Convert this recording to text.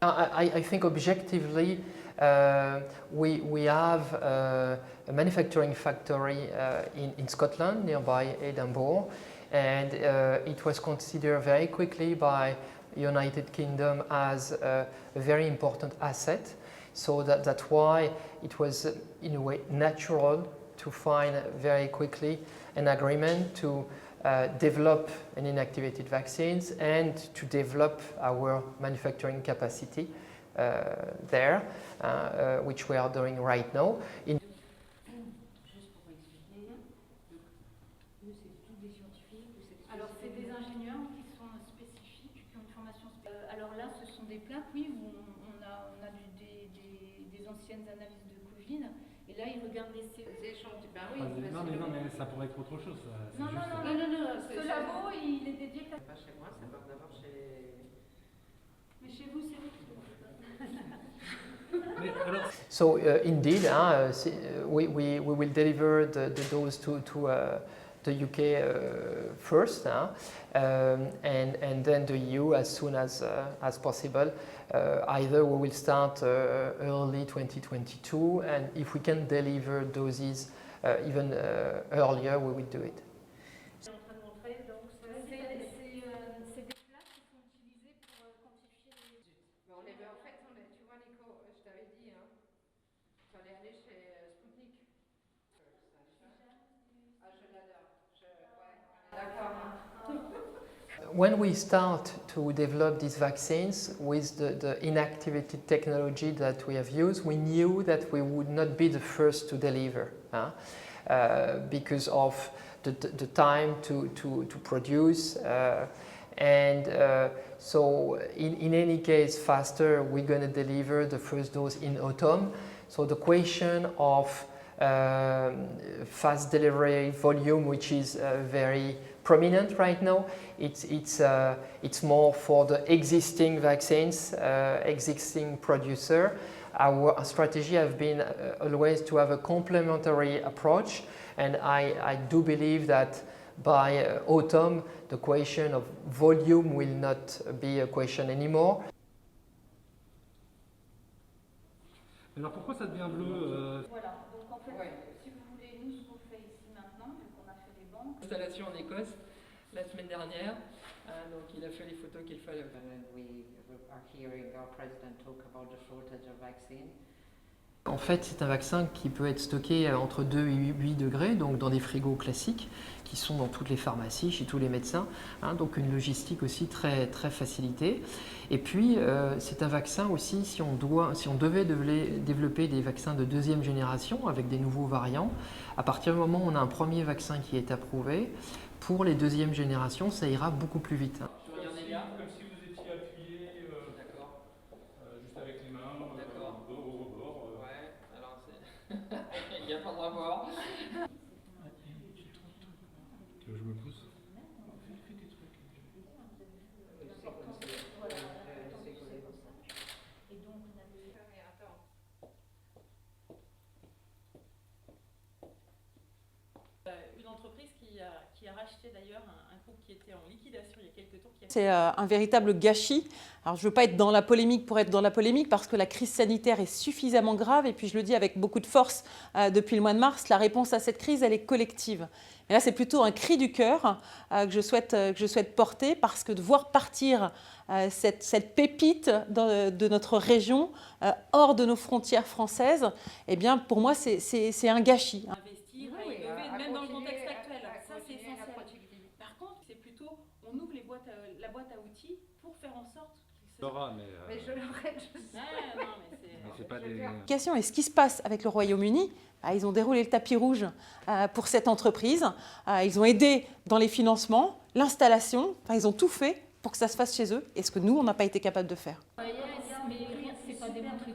I think objectively we have a manufacturing factory in Scotland, nearby Edinburgh, and it was considered very quickly by United Kingdom as a very important asset. So that's why it was in a way natural to find very quickly an agreement to develop an inactivated vaccines and to develop our manufacturing capacity there, which we are doing right now. Juste pour expliquer, eux c'est tous des scientifiques. Alors c'est des ingénieurs qui sont spécifiques, qui ont une formation spécifique. Alors là ce sont des plaques, oui, où on a des anciennes analyses de Covid. Et là, ils regardent les échantillons. Ben oui, non, mais ça pourrait être autre chose. Ça. Non. Ce labo, il est dédié. Pas chez moi, ça va d'abord chez. Mais chez vous, c'est So indeed, we will deliver the dose to the UK first, and then the EU as soon as possible. Either we will start early 2022, and if we can deliver doses even earlier, we will do it. C'est des plaques qui sont utilisées pour quantifier les... Mais on est, en fait, tu vois Nico, je t'avais dit, il fallait aller chez Sputnik. Ah, je l'adore. Ouais, d'accord. When we start to develop these vaccines with the inactivated technology that we have used, we knew that we would not be the first to deliver because of the time to produce. So in any case, faster, we're going to deliver the first dose in autumn. So the question of fast delivery volume, which is very prominent right now, it's more for the existing vaccines, existing producer. Our strategy has been always to have a complementary approach, and I do believe that by autumn, the question of volume will not be a question anymore. Alors pourquoi ça devient bleu Voilà, donc en fait, si vous voulez, nous ce qu'on fait ici maintenant, vu qu'on a fait les banques. Installation en Écosse la semaine dernière, donc il a fait les photos qu'il fallait. We are hearing our president talk about the shortage of vaccine. En fait, c'est un vaccin qui peut être stocké entre 2 et 8 degrés, donc dans des frigos classiques qui sont dans toutes les pharmacies, chez tous les médecins, donc une logistique aussi très facilitée. Et puis, c'est un vaccin aussi, si on devait développer des vaccins de deuxième génération avec des nouveaux variants, à partir du moment où on a un premier vaccin qui est approuvé, pour les deuxièmes générations, ça ira beaucoup plus vite. Comme si vous étiez appuyé juste avec les mains au rebord. Ouais, alors c'est. Il n'y a pas de rapport. Tu veux que je me pousse? Une entreprise qui a racheté d'ailleurs un groupe qui était en liquidation il y a quelques temps. C'est un véritable gâchis. Alors, je ne veux pas être dans la polémique pour être dans la polémique parce que la crise sanitaire est suffisamment grave et puis je le dis avec beaucoup de force depuis le mois de mars, la réponse à cette crise, elle est collective. Mais là, c'est plutôt un cri du cœur que je souhaite porter parce que de voir partir cette pépite de notre région hors de nos frontières françaises, eh bien, pour moi, c'est un gâchis. Investir, innover, même dans le contexte actuel, ça c'est essentiel. Par contre, c'est plutôt, on ouvre la boîte à outils pour faire en sorte qu'ils se... Laura, Mais je l'aurais, je sais. Non, mais c'est pas des... Et ce qui se passe avec le Royaume-Uni, ils ont déroulé le tapis rouge pour cette entreprise. Ils ont aidé dans les financements, l'installation, ils ont tout fait pour que ça se fasse chez eux. Et ce que nous, on n'a pas été capable de faire. Mais rien, c'est pas démontré